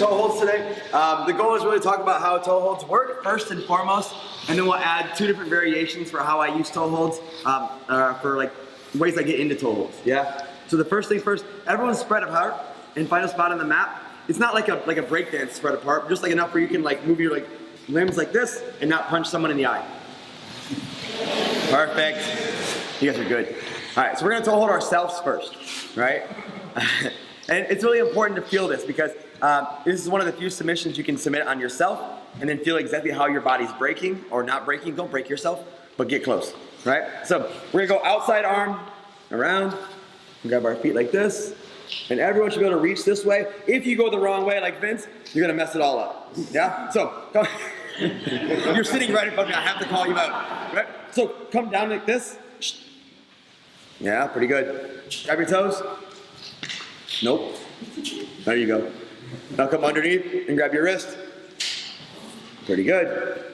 toe holds today. The goal is really to talk about how toe holds work first and foremost, and then we'll add 2 different variations for how I use toe holds for like ways I get into toe holds. Yeah. So the first thing first, everyone spread apart and find a spot on the map. It's not like a breakdance spread apart, just like enough where you can like move your like limbs like this and not punch someone in the eye. Perfect. You guys are good. All right, so we're gonna toe hold ourselves first, right? And it's really important to feel this because this is one of the few submissions you can submit on yourself and then feel exactly how your body's breaking or not breaking. Don't break yourself, but get close, right? So we're gonna go outside arm, around, grab our feet like this, and everyone should be able to reach this way. If you go the wrong way like Vince, you're gonna mess it all up, yeah? So, come. You're sitting right in front of me, I have to call you out, right? So come down like this. Yeah, pretty good. Grab your toes. Nope. There you go. Now come underneath and grab your wrist. Pretty good.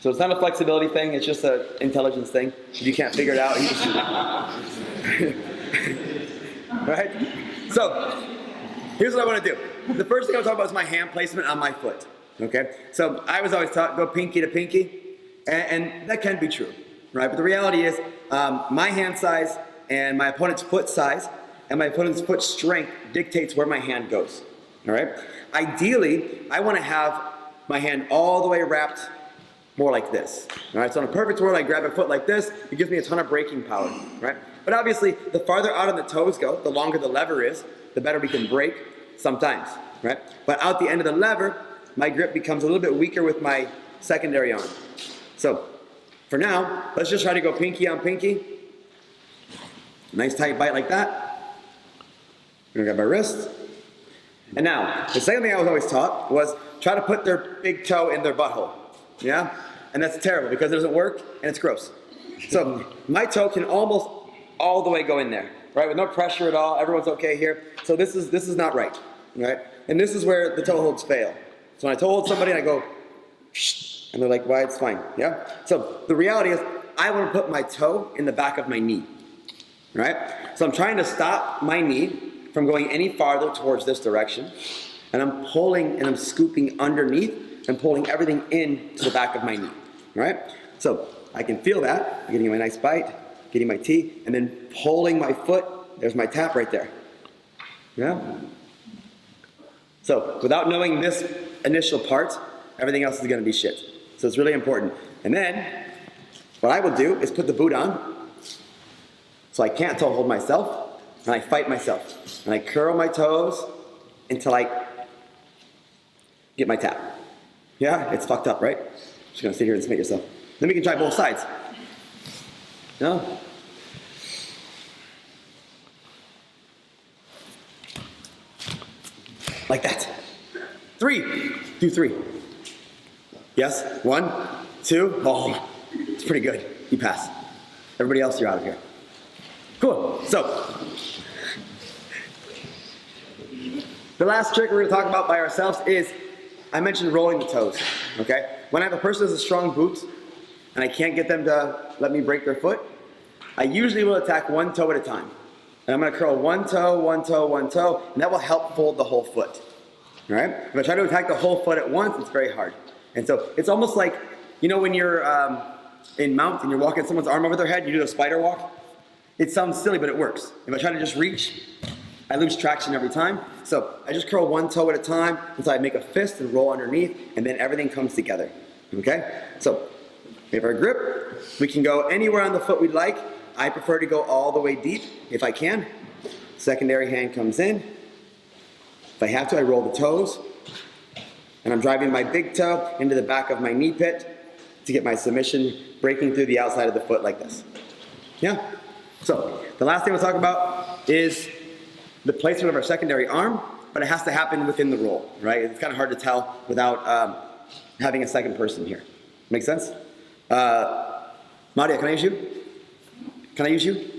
So it's not a flexibility thing, it's just an intelligence thing. If you can't figure it out, you just... Right? So, here's what I want to do. The first thing I'm talking about is my hand placement on my foot. Okay? So I was always taught, go pinky to pinky, and that can be true, right? But the reality is, my hand size and my opponent's foot size and my opponent's foot strength dictates where my hand goes, all right? Ideally, I want to have my hand all the way wrapped more like this, all right? So in a perfect world, I grab a foot like this, it gives me a ton of braking power, right? But obviously, the farther out on the toes go, the longer the lever is, the better we can brake sometimes, right? But out the end of the lever, my grip becomes a little bit weaker with my secondary arm. So, for now, let's just try to go pinky on pinky. Nice tight bite like that. I'm gonna grab my wrist. And now, the second thing I was always taught was try to put their big toe in their butthole. Yeah? And that's terrible because it doesn't work and it's gross. So, my toe can almost all the way go in there, right? With no pressure at all, everyone's okay here. So this is not right, right? And this is where the toe holds fail. So when I toe hold somebody and I go, shh, and they're like, why, it's fine, yeah? So the reality is, I want to put my toe in the back of my knee, right? So I'm trying to stop my knee from going any farther towards this direction, and I'm pulling and I'm scooping underneath and pulling everything in to the back of my knee, right? So I can feel that, I'm getting my nice bite, getting my T, and then pulling my foot, there's my tap right there, yeah? So without knowing this initial part, everything else is gonna be shit. So it's really important. And then, what I will do is put the boot on, so I can't toe hold myself, and I fight myself. And I curl my toes until I get my tap. Yeah, it's fucked up, right? Just gonna sit here and submit yourself. Then we can try both sides. No? Like that. 3. Do 3. Yes? 1, 2. Oh, it's pretty good. You pass. Everybody else, you're out of here. Cool. So, the last trick we're going to talk about by ourselves is, I mentioned rolling the toes. Okay? When I have a person who has a strong boot and I can't get them to let me break their foot, I usually will attack one toe at a time. And I'm going to curl one toe, one toe, one toe, and that will help fold the whole foot. All right? If I try to attack the whole foot at once, it's very hard. And so it's almost like, you know, when you're in mount and you're walking someone's arm over their head, you do the spider walk. It sounds silly, but it works. If I try to just reach, I lose traction every time. So I just curl one toe at a time until I make a fist and roll underneath, and then everything comes together. Okay? So we have our grip. We can go anywhere on the foot we'd like. I prefer to go all the way deep if I can. Secondary hand comes in. If I have to, I roll the toes. And I'm driving my big toe into the back of my knee pit to get my submission breaking through the outside of the foot like this. Yeah? So, the last thing we'll talk about is the placement of our secondary arm, but it has to happen within the roll, right? It's kind of hard to tell without having a second person here. Make sense? Nadia, can I use you? Can I use you?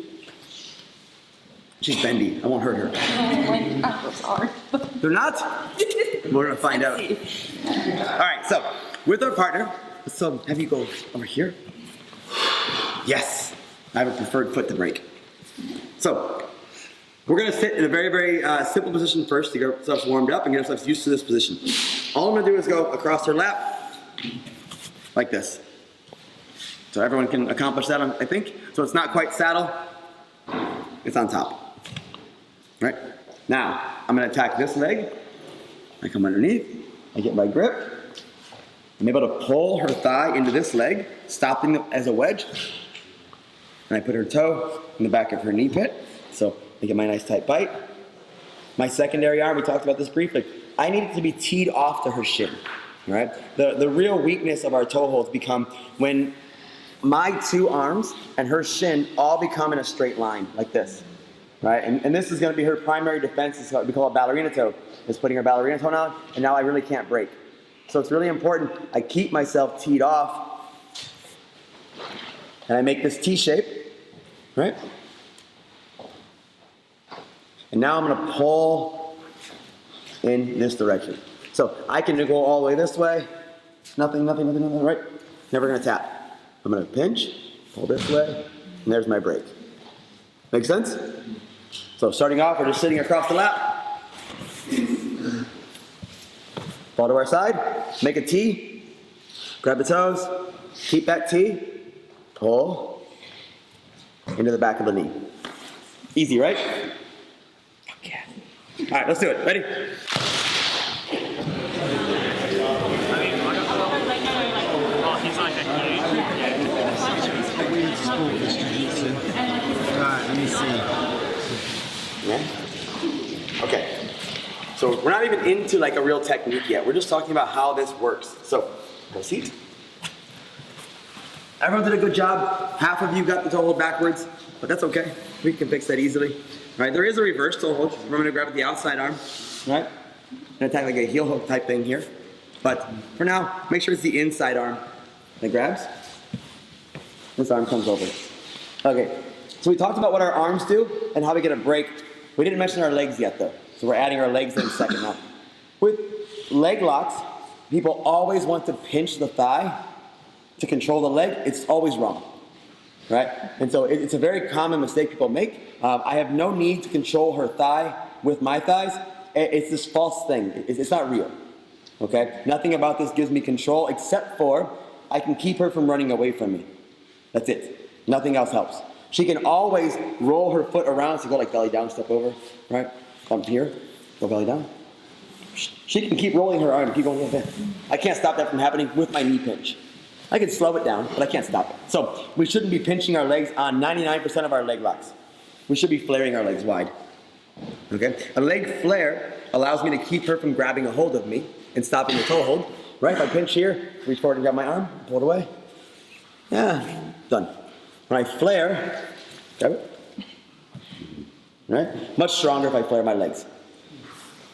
She's bendy. I won't hurt her. Oh, my ankles are. They're not? We're gonna find out. All right, so with our partner, so have you go over here. Yes, I have a preferred foot to break. So we're gonna sit in a very, very simple position first to get ourselves warmed up and get ourselves used to this position. All I'm gonna do is go across her lap, like this. So everyone can accomplish that, I think. So it's not quite saddle, it's on top. Right? Now, I'm gonna attack this leg. I come underneath, I get my grip. I'm able to pull her thigh into this leg, stopping it as a wedge. And I put her toe in the back of her knee pit. So I get my nice tight bite. My secondary arm, we talked about this briefly. I need it to be teed off to her shin. Right? The real weakness of our toe holds become when my two arms and her shin all become in a straight line, like this. Right? And this is going to be her primary defense. It's what we call a ballerina toe. It's putting her ballerina toe on, and now I really can't break. So it's really important I keep myself teed off, and I make this T shape, right? And now I'm going to pull in this direction. So I can go all the way this way. Nothing, right? Never going to tap. I'm going to pinch, pull this way, and there's my break. Make sense? So starting off, we're just sitting across the lap. Fall to our side, make a T, grab the toes, keep that T, pull into the back of the knee. Easy, right? Okay. All right, let's do it. Ready? Right, let me see. Yeah. Okay. So we're not even into like a real technique yet. We're just talking about how this works. So, have a seat. Everyone did a good job. Half of you got the toe hold backwards, but that's okay. We can fix that easily. Right? There is a reverse toe hold. We're going to grab with the outside arm, right? And attack like a heel hook type thing here. But for now, make sure it's the inside arm that grabs. This arm comes over. Okay. So we talked about what our arms do and how we get a break. We didn't mention our legs yet, though. So we're adding our legs in a second now. With leg locks, people always want to pinch the thigh to control the leg. It's always wrong, right? And so it's a very common mistake people make. I have no need to control her thigh with my thighs. It's this false thing. It's not real, okay? Nothing about this gives me control except for I can keep her from running away from me. That's it. Nothing else helps. She can always roll her foot around, so go like belly down, step over, right? Come here, go belly down. She can keep rolling her arm, keep going like that. I can't stop that from happening with my knee pinch. I can slow it down, but I can't stop it. So we shouldn't be pinching our legs on 99% of our leg locks. We should be flaring our legs wide. Okay? A leg flare allows me to keep her from grabbing a hold of me and stopping the toe hold. Right? If I pinch here, reach forward and grab my arm, pull it away. Yeah, done. When I flare, grab it. Right? Much stronger if I flare my legs.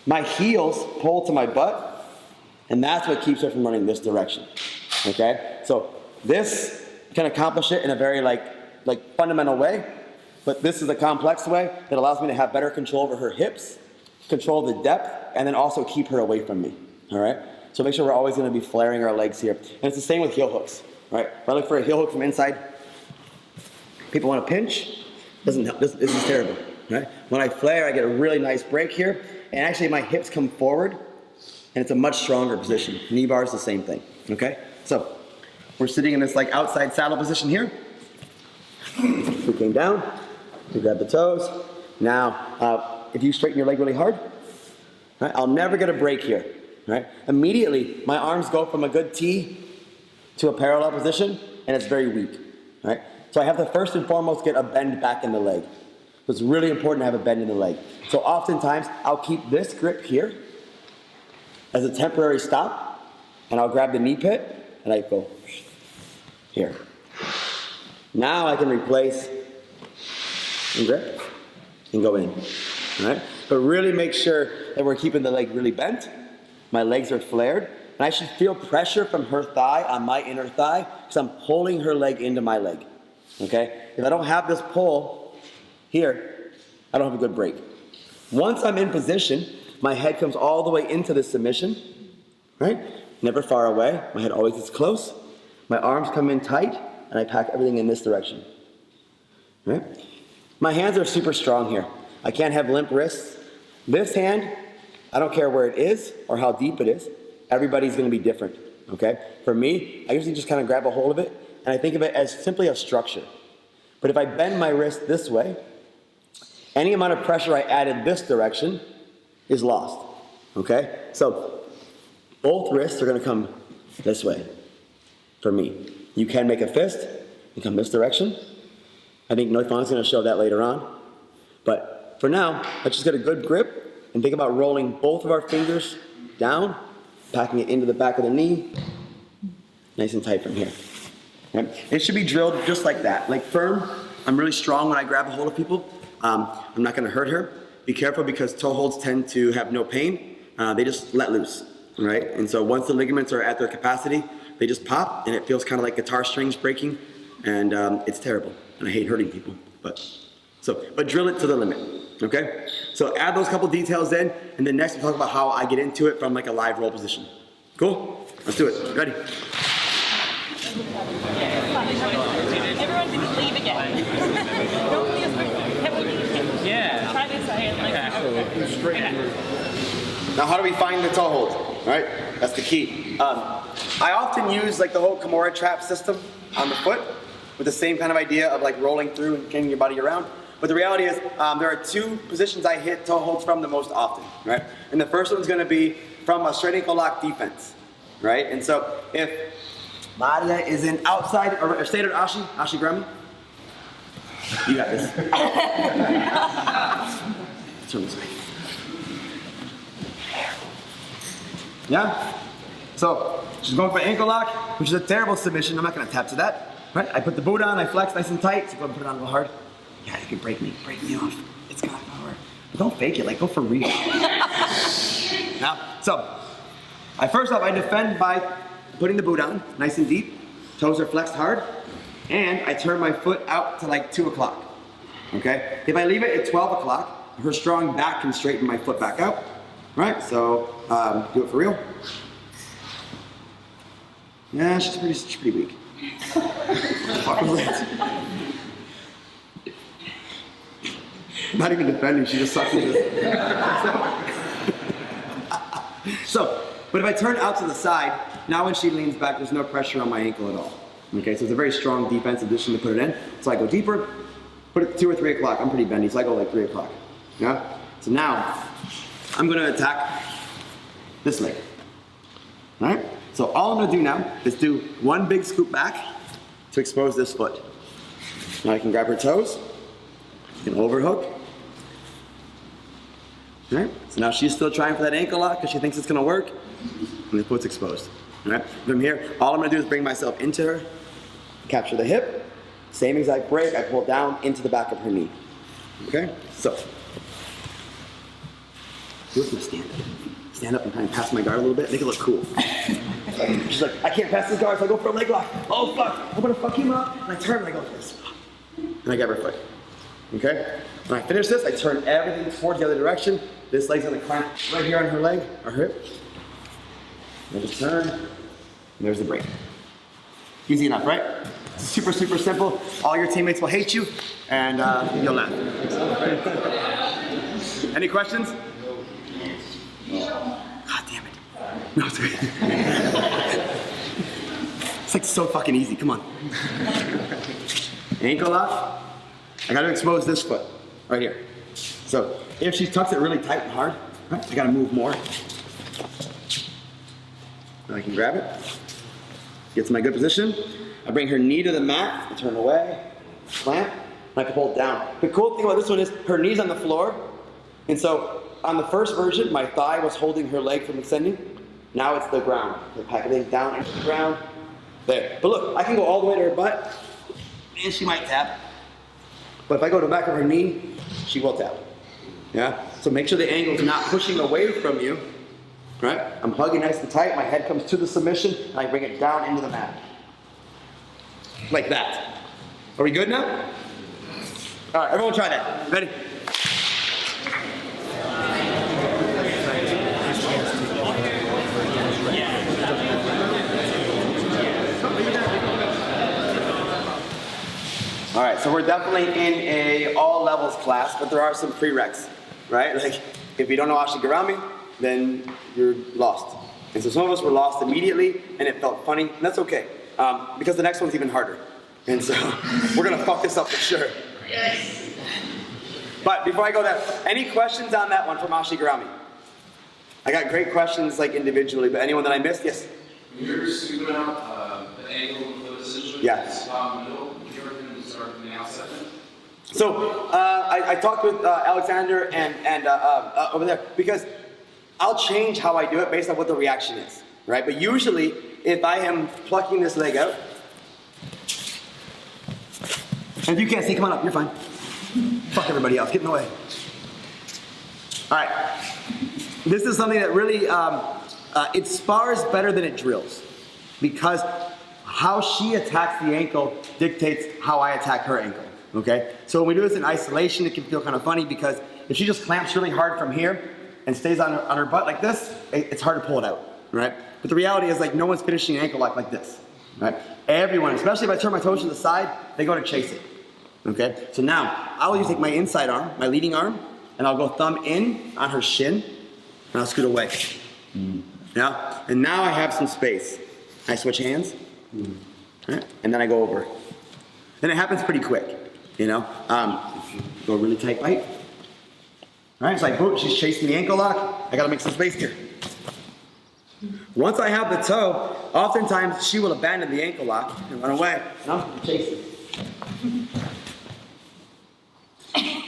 My heels pull to my butt, and that's what keeps her from running this direction. Okay? So this can accomplish it in a very like fundamental way, but this is a complex way that allows me to have better control over her hips, control the depth, and then also keep her away from me. All right? So make sure we're always going to be flaring our legs here. And it's the same with heel hooks. Right? If I look for a heel hook from inside, people want to pinch. Doesn't help. This is terrible. Right? When I flare, I get a really nice break here, and actually my hips come forward, and it's a much stronger position. Knee bar is the same thing. Okay? So we're sitting in this like outside saddle position here. We came down. We grab the toes. Now, if you straighten your leg really hard, right? I'll never get a break here. Right? Immediately, my arms go from a good T to a parallel position, and it's very weak. Right? So I have to first and foremost get a bend back in the leg. So it's really important to have a bend in the leg. So oftentimes, I'll keep this grip here as a temporary stop, and I'll grab the knee pit, and I go here. Now I can replace and grip and go in. All right? But really make sure that we're keeping the leg really bent. My legs are flared, and I should feel pressure from her thigh on my inner thigh because I'm pulling her leg into my leg. Okay? If I don't have this pull here, I don't have a good break. Once I'm in position, my head comes all the way into the submission, right? Never far away. My head always is close. My arms come in tight, and I pack everything in this direction. Right? My hands are super strong here. I can't have limp wrists. This hand, I don't care where it is or how deep it is. Everybody's gonna be different, okay? For me, I usually just kind of grab a hold of it and I think of it as simply a structure. But if I bend my wrist this way, any amount of pressure I added this direction is lost, okay? So both wrists are gonna come this way for me. You can make a fist and come this direction. I think Noifan's gonna show that later on. But for now, let's just get a good grip and think about rolling both of our fingers down, packing it into the back of the knee, nice and tight from here. Okay? It should be drilled just like that, like firm. I'm really strong when I grab a hold of people. I'm not gonna hurt her. Be careful because toe holds tend to have no pain. They just let loose, right? And so once the ligaments are at their capacity, they just pop and it feels kind of like guitar strings breaking and it's terrible. And I hate hurting people, but drill it to the limit, okay? So add those couple details in, and then next we'll talk about how I get into it from like a live roll position. Cool? Let's do it. Ready? Everyone didn't leave again. Don't be afraid. Yeah. Try this side. Now how do we find the toe hold, right? That's the key. I often use like the whole Kimura trap system on the foot with the same kind of idea of like rolling through and getting your body around. But the reality is there are two positions I hit toe holds from the most often, right? And the first one's gonna be from a straight ankle lock defense, right? And so if Maria is in outside or standard ashi garami, you got this. Turn this way. Yeah? So she's going for an ankle lock, which is a terrible submission. I'm not gonna tap to that, right? I put the boot on, I flex nice and tight, so go and put it on real hard. Yeah, you can break me off. It's got power. But don't fake it, like go for real. Now, so, first off, I defend by putting the boot on, nice and deep. Toes are flexed hard. And I turn my foot out to like 2 o'clock, okay? If I leave it at 12 o'clock, her strong back can straighten my foot back out, right? So, do it for real. Yeah, she's pretty weak. Fuck was that? Not even defending, she just sucks into this. But if I turn out to the side, now when she leans back, there's no pressure on my ankle at all. Okay, so it's a very strong defensive position to put it in. So I go deeper, put it 2 or 3 o'clock. I'm pretty bendy, so I go like 3 o'clock. Yeah? So now, I'm gonna attack this leg. All right? So all I'm gonna do now is do one big scoop back to expose this foot. Now I can grab her toes, I can overhook. All right? So now she's still trying for that ankle lock because she thinks it's gonna work, and the foot's exposed. All right? From here, all I'm gonna do is bring myself into her, capture the hip, same exact break, I pull down into the back of her knee. Okay? So, do it from a stand up. Stand up and kind of pass my guard a little bit, make it look cool. She's like, I can't pass this guard, so I go for a leg lock. Oh fuck, I'm gonna fuck him up. And I turn and I go like this. And I grab her foot. Okay? When I finish this, I turn everything towards the other direction. This leg's gonna clamp right here on her leg, or her hip. And I just turn, and there's the break. Easy enough, right? Super, super simple. All your teammates will hate you, and you'll laugh. Any questions? God damn it. No, it's okay. It's like so fucking easy, come on. Ankle lock. I gotta expose this foot, right here. So, if she tucks it really tight and hard, right, I gotta move more. Now I can grab it, get to my good position. I bring her knee to the mat, I turn away, clamp, and I can pull it down. The cool thing about this one is her knee's on the floor, and so on the first version, my thigh was holding her leg from extending. Now it's the ground. I pack everything down into the ground. There. But look, I can go all the way to her butt, and she might tap. But if I go to the back of her knee, she will tap. Yeah? So make sure the angle's not pushing away from you. Right? I'm hugging nice and tight, my head comes to the submission, and I bring it down into the mat. Like that. Are we good now? All right, everyone try that. Ready? All right, so we're definitely in a all levels class, but there are some prereqs, right? Like, if you don't know ashi garami, then you're lost. And so some of us were lost immediately, and it felt funny, and that's okay, because the next one's even harder. And so we're gonna fuck this up for sure. Yes. But before I go there, any questions on that one from ashi garami? I got great questions like individually, but anyone that I missed, yes? When you're scooping out the angle of the foot essentially, yes. You're going to start from the outside. So I talked with Alexander and over there because I'll change how I do it based on what the reaction is, right? But usually, if I am plucking this leg out, and if you can't see, come on up, you're fine. Fuck everybody else, get in the way. All right, this is something that really, it spars better than it drills because how she attacks the ankle dictates how I attack her ankle, okay? So when we do this in isolation, it can feel kind of funny because if she just clamps really hard from here and stays on her butt like this, it's hard to pull it out, right? But the reality is like no one's finishing an ankle lock like this, right? Everyone, especially if I turn my toes to the side, they go to chase it, okay? So now, I'll take my inside arm, my leading arm, and I'll go thumb in on her shin, and I'll scoot away. Yeah? And now I have some space. I switch hands, right? And then I go over. And it happens pretty quick, you know? Go really tight bite. All right, it's like, boom, she's chasing the ankle lock. I gotta make some space here. Once I have the toe, oftentimes she will abandon the ankle lock and run away. And I'm chasing.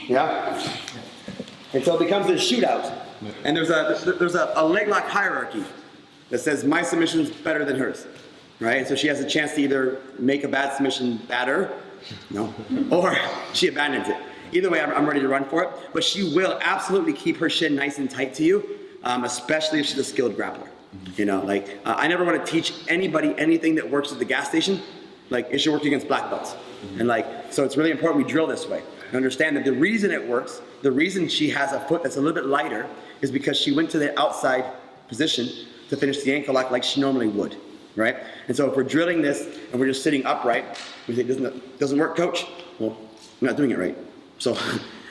Yeah? And so it becomes a shootout. And there's a leg lock hierarchy that says my submission's better than hers, right? So she has a chance to either make a bad submission badder, no, or she abandons it. Either way, I'm ready to run for it, but she will absolutely keep her shin nice and tight to you, especially if she's a skilled grappler. You know, like, I never want to teach anybody anything that works at the gas station, like, it should work against black belts. And like, so it's really important we drill this way. And understand that the reason it works, the reason she has a foot that's a little bit lighter, is because she went to the outside position to finish the ankle lock like she normally would, right? And so if we're drilling this and we're just sitting upright, we say, doesn't work, coach? Well, I'm not doing it right. So,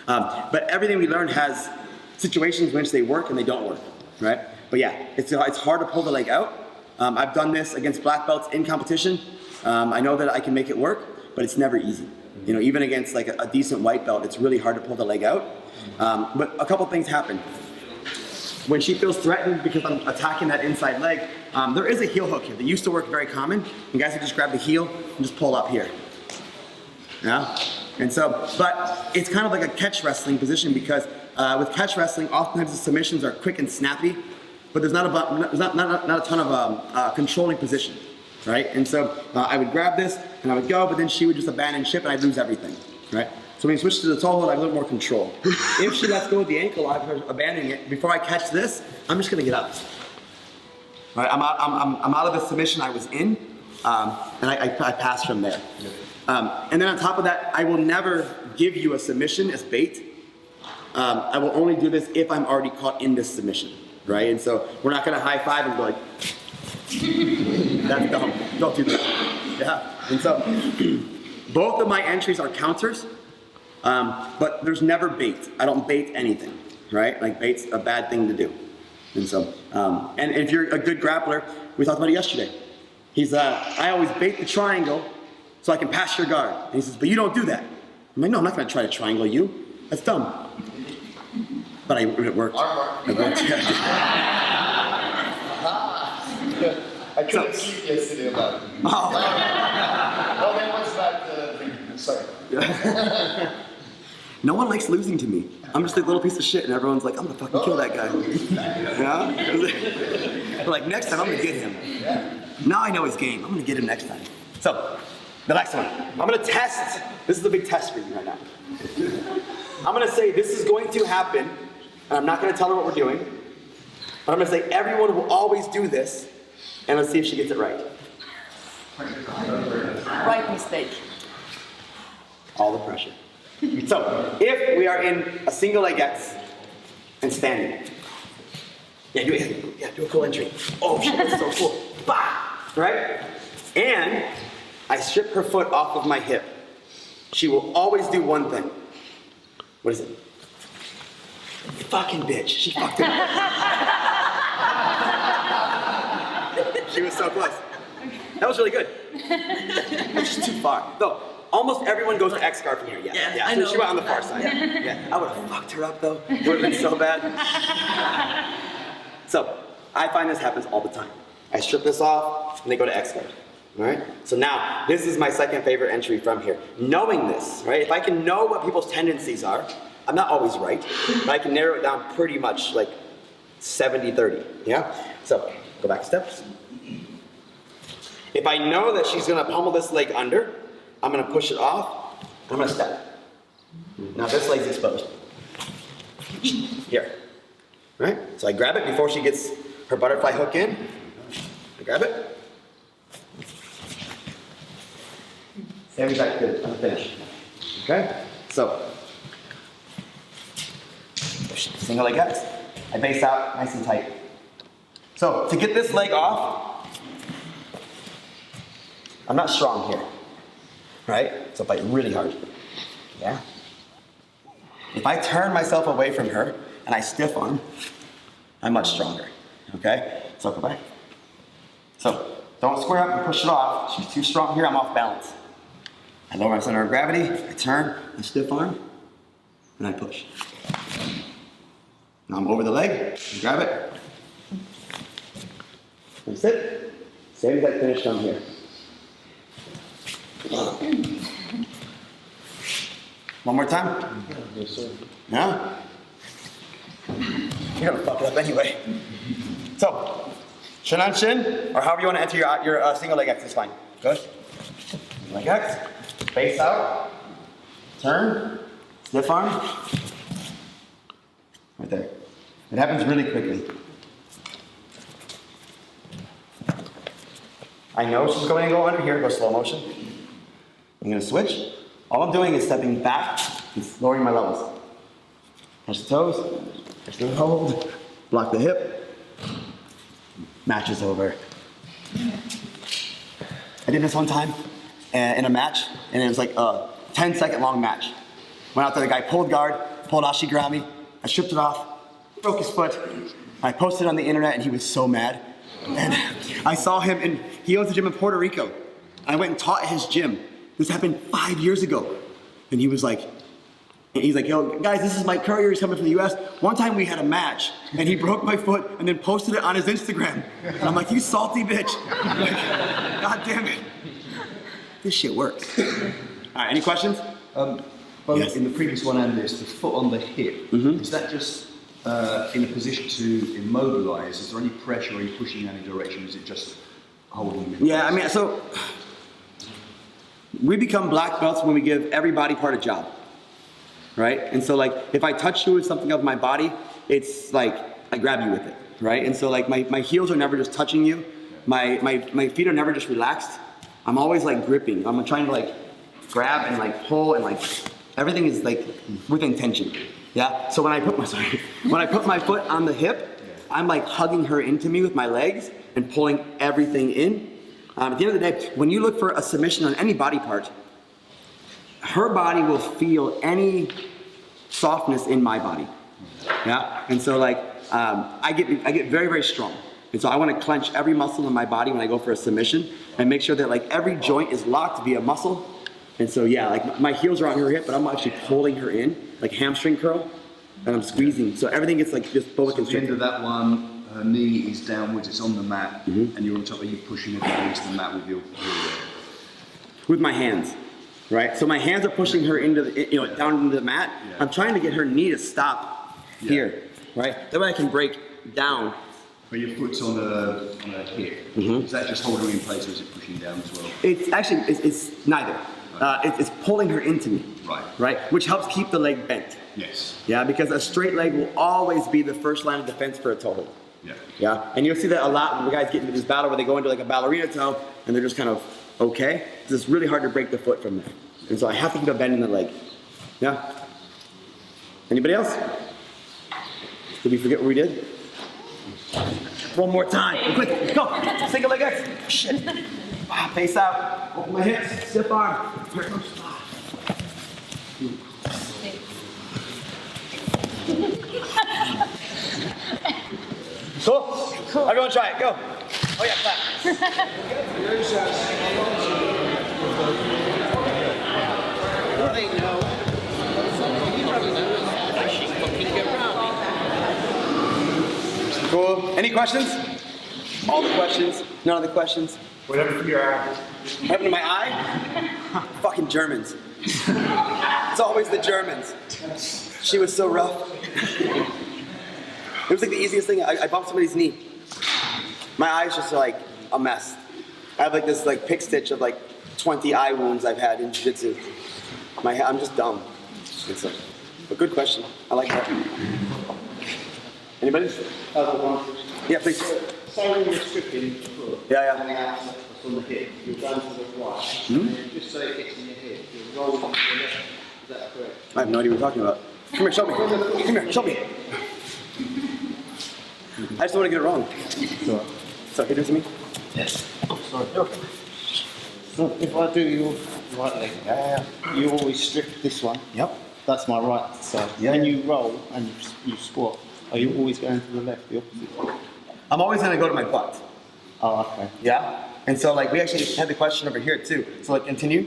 but everything we learn has situations in which they work and they don't work, right? But yeah, it's hard to pull the leg out. I've done this against black belts in competition. I know that I can make it work, but it's never easy. You know, even against like a decent white belt, it's really hard to pull the leg out. But a couple things happen. When she feels threatened because I'm attacking that inside leg, there is a heel hook here that used to work very common. And guys would just grab the heel and just pull up here. Yeah? And so, but it's kind of like a catch wrestling position because with catch wrestling, oftentimes the submissions are quick and snappy, but there's not a ton of controlling position, right? And so I would grab this and I would go, but then she would just abandon ship and I'd lose everything, right? So when you switch to the toehold, I have a little more control. If she lets go of the ankle lock, her abandoning it, before I catch this, I'm just gonna get up. All right, I'm out of the submission I was in, and I pass from there. And then on top of that, I will never give you a submission as bait. I will only do this if I'm already caught in this submission, right? And so we're not gonna high five and go like, that's dumb, don't do that. Yeah, and so both of my entries are counters, but there's never bait. I don't bait anything, right? Like bait's a bad thing to do. And so, and if you're a good grappler, we talked about it yesterday. I always bait the triangle so I can pass your guard. And he says, but you don't do that. I'm like, no, I'm not gonna try to triangle you. That's dumb. But it worked. It worked. I couldn't sleep yesterday about it. Oh. Well, then what's that? Sorry. No one likes losing to me. I'm just a little piece of shit, and everyone's like, I'm gonna fucking kill that guy. Yeah? But like, next time, I'm gonna get him. Now I know his game. I'm gonna get him next time. So, the next one. I'm gonna test. This is a big test for you right now. I'm gonna say this is going to happen, and I'm not gonna tell her what we're doing, but I'm gonna say everyone will always do this, and let's see if she gets it right. Right mistake. All the pressure. So, if we are in a single leg X and standing, do a cool entry. Oh shit, that's so cool. Bah! Right? And I strip her foot off of my hip. she will always do one thing. What is it? Fucking bitch. She fucked it up. She was so close. That was really good. That's just too far. Though, almost everyone goes to X guard from here. Yeah. I So know. she went on the far side. Yeah. I would have fucked her up though. It would have been so bad. So, I find this happens all the time. I strip this off and they go to X guard. Alright? So now, this is my second favorite entry from here. Knowing this, right? If I can know what people's tendencies are, I'm not always right, but I can narrow it down pretty much like 70-30. Yeah? So, go back steps. If I know that she's gonna pummel this leg under, I'm gonna push it off, I'm gonna step. Now this leg's exposed. Here. Right? So I grab it before she gets her butterfly hook in. I grab it. Same exact finish. Okay? So, single leg X. I base out nice and tight. So, to get this leg off, I'm not strong here. Right? So fight really hard. Yeah? If I turn myself away from her and I stiff arm, I'm much stronger. Okay? So go back. So, don't square up and push it off. She's too strong here, I'm off balance. I lower my center of gravity, I turn, I stiff arm, and I push. Now I'm over the leg, I grab it, and sit. Same as I finished down here. One more time? Yes, sir. Yeah? You're gonna fuck it up anyway. So, shin on shin, or however you want to enter your single leg X is fine. Good. Leg X. Face out, turn, stiff arm, right there. It happens really quickly. I know she's going to go under here, go slow motion. I'm going to switch. All I'm doing is stepping back and lowering my levels. Touch the toes, touch the hold, block the hip. Match is over. I did this one time in a match, and it was like a 10-second long match. Went out there, the guy pulled guard, pulled ashi garami, I stripped it off, broke his foot. I posted it on the internet, and he was so mad. And I saw him, and he owns a gym in Puerto Rico. I went and taught at his gym. This happened 5 years ago. And he's like, yo, guys, this is Michael Currier, he's coming from the US. One time we had a match, and he broke my foot and then posted it on his Instagram. And I'm like, you salty bitch. Like, God damn it. This shit works. All right, any questions? Both Yes. in the previous one and this, the foot on the hip, is that just in a position to immobilize? Is there any pressure? Are you pushing in any direction? Is it just holding you in Yeah, I place? mean, so we become black belts when we give every body part a job, right? And so like, if I touch you with something of my body, it's like, I grab you with it, right? And so like, my heels are never just touching you. My feet are never just relaxed. I'm always like gripping. I'm trying to like grab and like pull and like, everything is like with intention, yeah? So when I put my foot on the hip, I'm like hugging her into me with my legs and pulling everything in. At the end of the day, when you look for a submission on any body part, her body will feel any softness in my body, yeah? And so like, I get very, very strong. And so I want to clench every muscle in my body when I go for a submission and make sure that like every joint is locked via muscle. And so yeah, like my heels are on her hip, but I'm actually pulling her in, like hamstring curl, and I'm squeezing. So everything gets like just boa At the end constricted. of that one, her knee is downwards, it's on the mat, and you're on top. Are you pushing it against the mat with your With my hands, right? So my hands are pushing her into the, down into the mat. Yeah. I'm trying to get her knee to stop here, right? That way I can break down. But your foot's on a hip. Is that just holding her in place, or is it pushing down as well? It's actually, it's neither. It's pulling her into me, Right. right? Which helps keep the leg bent. Yes. Yeah, because a straight leg will always be the first line of defense for a toe hold. Yeah. Yeah, and you'll see that a lot when the guys get into this battle where they go into like a ballerina toe and they're just kind of okay. It's really hard to break the foot from that. And so I have to keep a bend in the leg. Yeah? Anybody else? Did we forget what we did? One more time. Quick, go. Single leg X. Shit. Face out. Open my hips. Stiff arm. Cool? Everyone try it, go. Oh yeah, clap. Cool. Any questions? All the questions? None of the questions? Whatever for your eye. What happened to my eye? Fucking Germans. It's always the Germans. She was so rough. It was like the easiest thing. I bumped somebody's knee. My eye's just like a mess. I have like this like pick stitch of like 20 eye wounds I've had in jiu-jitsu. I'm just dumb. It's a good question. I like that. Anybody? Yeah, please. Say when you're stripping the foot, Yeah, coming yeah. out from the hip, you're going to the right, Hmm? and then just so it gets in your hip, you're rolling to the left. Is that correct? I have no idea what you're talking about. Come here, show me. Come here, show me. I just don't want to get it wrong. So, can you do it to me? Yes. Sorry. So if I do your right leg, you always strip this one. Yep. That's my right side. Yeah. When you roll and you squat, are you always going to the left, the opposite side? I'm always going to go to my butt. Oh, okay. Yeah? And so, like, we actually had the question over here, too. So, like, continue.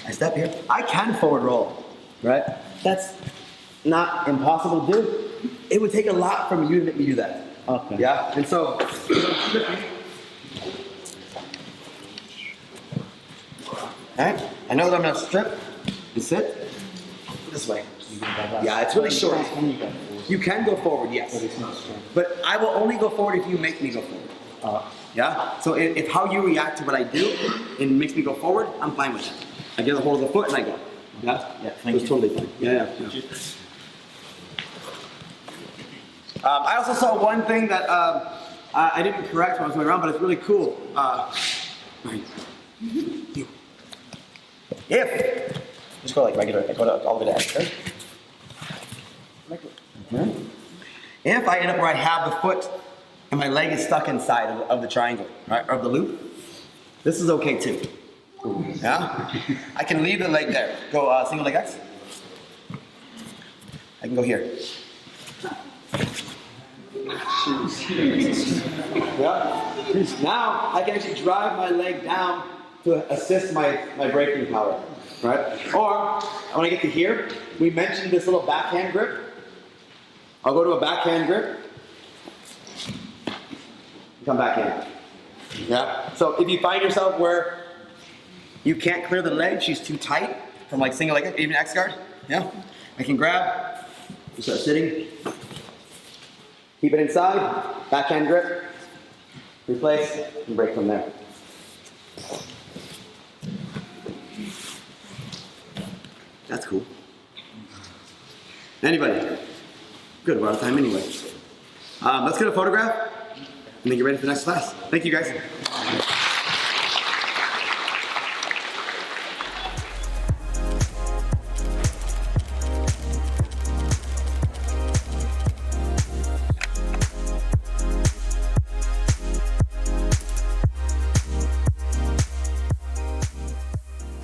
I step here. I can forward roll, right? That's not impossible to do. It would take a lot from you to make me do that. Okay. Yeah? And so, alright? I know that I'm going to strip and sit this way. Yeah, it's really short. Can you go forward? You can go forward, But yes. it's not strong. But I will only go forward if you make me go forward. Yeah? So if how you react to what I do and makes me go forward, I'm fine with it. I get a hold of the foot and I go. Yeah? Yeah, thank It's you. totally fine. Yeah. I also saw one thing that I didn't correct when I was going around, but it's really cool. You. If, just go like regular, go to all the way to X, right? Okay. If I end up where I have the foot and my leg is stuck inside of the triangle, right, of the loop, this is okay too. Yeah? I can leave the leg there. Go single leg X. I can go here. Yeah. Now I can actually drive my leg down to assist my braking power, right? Or when I get to here, we mentioned this little backhand grip. I'll go to a backhand grip. Come back in. Yeah. So if you find yourself where you can't clear the leg, she's too tight from like single leg, even X guard. Yeah. I can grab. You start sitting. Keep it inside. Backhand grip. Replace and break from there. That's cool. Anybody? Good, we're out of time anyway. Let's get a photograph and then get ready for the next class. Thank you guys.